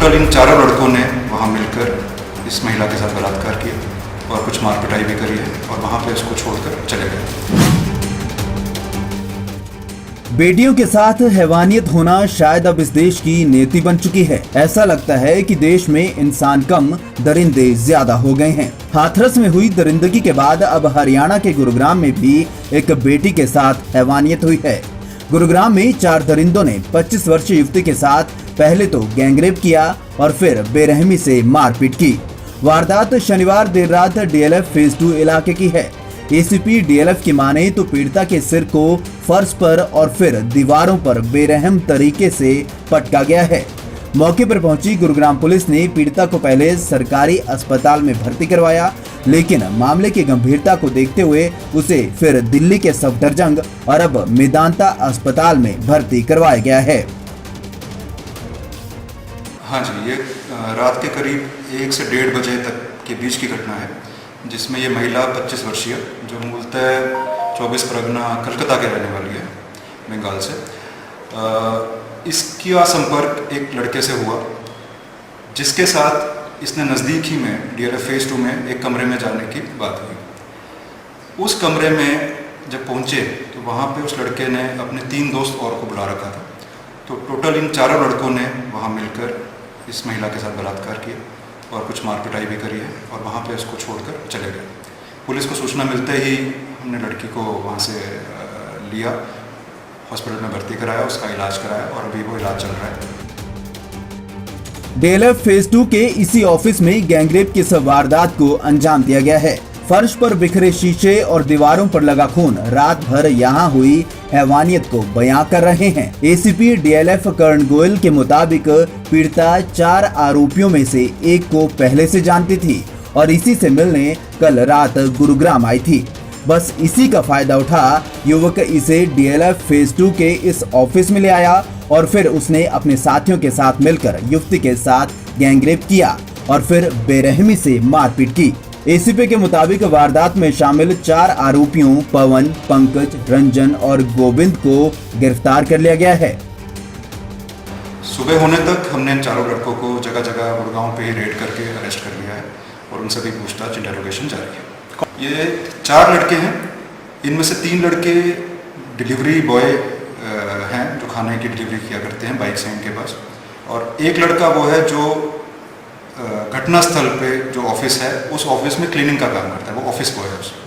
Total इन चारों लड़कों ने वहाँ मिलकर इस महिला के साथ बलात्कार किया और कुछ मार पिटाई भी करी है और वहाँ पे उसको छोड़कर चले गए। बेटियों के साथ हैवानियत होना शायद अब इस देश की नीति बन चुकी है। ऐसा लगता है कि देश में इंसान कम दरिंदे ज्यादा हो गए हैं। हाथरस में हुई दरिंदगी के बाद अब हरियाणा के गुरुग्राम में भी एक बेटी के साथ हैवानियत हुई है। गुरुग्राम में 4 दरिंदों ने 25 वर्षीय युवती के साथ पहले तो गैंगरेप किया और फिर बेरहमी से मारपीट की। वारदात शनिवार देर रात डीएलएफ फेज 2 इलाके की है। एसीपी डीएलएफ की माने तो पीड़िता के सिर को फर्श पर और फिर दीवारों पर बेरहम तरीके से पटका गया है। मौके पर पहुंची गुरुग्राम पुलिस ने पीड़िता को पहले सरकारी अस्पताल में भर्ती करवाया, लेकिन मामले की गंभीरता को देखते हुए उसे फिर दिल्ली के सफदरजंग और अब मेदांता अस्पताल में भर्ती करवाया गया है। हाँ जी, ये रात के करीब 1 से 1:30 बजे तक के बीच की घटना है, जिसमें ये महिला 25 वर्षीय जो मूलतः 24 परगना कलकत्ता के रहने वाली है, बंगाल से, इसका संपर्क एक लड़के से हुआ जिसके साथ इसने नज़दीक ही में डीएलएफ फेज 2 में एक कमरे में जाने की बात हुई। उस कमरे में जब पहुंचे तो वहाँ पे उस लड़के ने अपने 3 दोस्त और को बुला रखा था। तो टोटल इन चारों लड़कों ने वहाँ मिलकर इस महिला के साथ बलात्कार किया और कुछ मार पिटाई भी करी है और वहाँ पे उसको छोड़कर चले गए। पुलिस को सूचना मिलते ही हमने लड़की को वहाँ से लिया, हॉस्पिटल में भर्ती कराया, उसका इलाज कराया और अभी वो इलाज चल रहा है। डीएलएफ फेज 2 के इसी ऑफिस में गैंगरेप की इस वारदात को अंजाम दिया गया है। फर्श पर बिखरे शीशे और दीवारों पर लगा खून रात भर यहाँ हुई हैवानियत को बयां कर रहे हैं। एसीपी डीएलएफ कर्ण गोयल के मुताबिक पीड़िता 4 आरोपियों में से एक को पहले से जानती थी और इसी से मिलने कल रात गुरुग्राम आई थी। बस इसी का फायदा उठा युवक इसे डीएलएफ फेज 2 के इस ऑफिस में ले आया और फिर उसने अपने साथियों के साथ मिलकर युवती के साथ गैंगरेप किया और फिर बेरहमी से मारपीट की। एसीपी के मुताबिक वारदात में शामिल 4 आरोपियों पवन, पंकज, रंजन और गोविंद को गिरफ्तार कर लिया गया है। सुबह होने तक हमने इन चारों लड़कों को जगह जगह गुड़गांव पे ही रेड करके अरेस्ट कर लिया है और उनसे भी पूछताछ इंटरोगेशन जारी है। ये 4 लड़के हैं, इनमें से 3 लड़के डिलीवरी बॉय हैं जो खाने की डिलीवरी किया करते हैं, बाइक से इनके पास, और एक लड़का वो है जो घटना स्थल पे जो ऑफिस है उस ऑफिस में क्लीनिंग का काम करता है, वो ऑफिस बॉय है उसमें।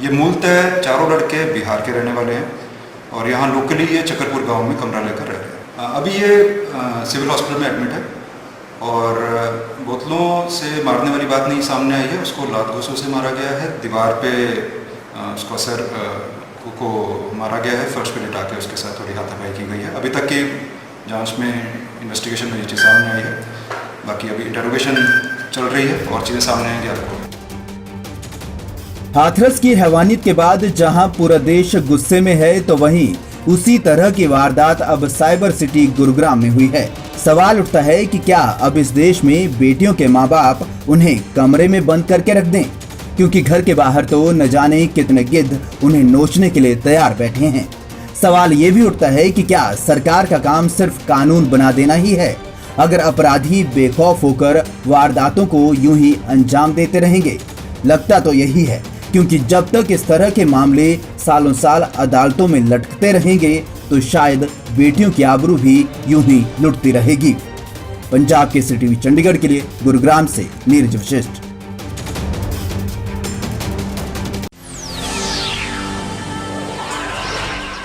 ये मूलतः चारों लड़के बिहार के रहने वाले हैं और यहाँ लोकली ये चकरपुर गांव में कमरा लेकर रह रहे हैं। अभी ये सिविल हॉस्पिटल में एडमिट है और बोतलों से मारने वाली बात नहीं सामने आई है, उसको लात घूंसों से मारा गया है, दीवार पे उसका सर को मारा गया है, फर्श पे लिटा के उसके साथ थोड़ी हाथापाई की गई है। अभी तक की जांच में इन्वेस्टिगेशन में ये चीज़ सामने आई है, बाकी अभी इंटरोगेशन चल रही है और चीजें सामने आएंगी आपको। हाथरस की हैवानियत के बाद जहां पूरा देश गुस्से में है तो वहीं उसी तरह की वारदात अब साइबर सिटी गुरुग्राम में हुई है। सवाल उठता है कि क्या अब इस देश में बेटियों के माँ बाप उन्हें कमरे में बंद करके रख दें, क्योंकि घर के बाहर तो न जाने कितने गिद्ध उन्हें नोचने के लिए तैयार बैठे हैं। सवाल ये भी उठता है कि क्या सरकार का काम सिर्फ कानून बना देना ही है? अगर अपराधी बेखौफ होकर वारदातों को यूं ही अंजाम देते रहेंगे? लगता तो यही है, क्योंकि जब तक इस तरह के मामले सालों साल अदालतों में लटकते रहेंगे तो शायद बेटियों की आबरू भी यूं ही लुटती रहेगी। पंजाब केसरी टीवी चंडीगढ़ के लिए गुरुग्राम से नीरज वशिष्ठ।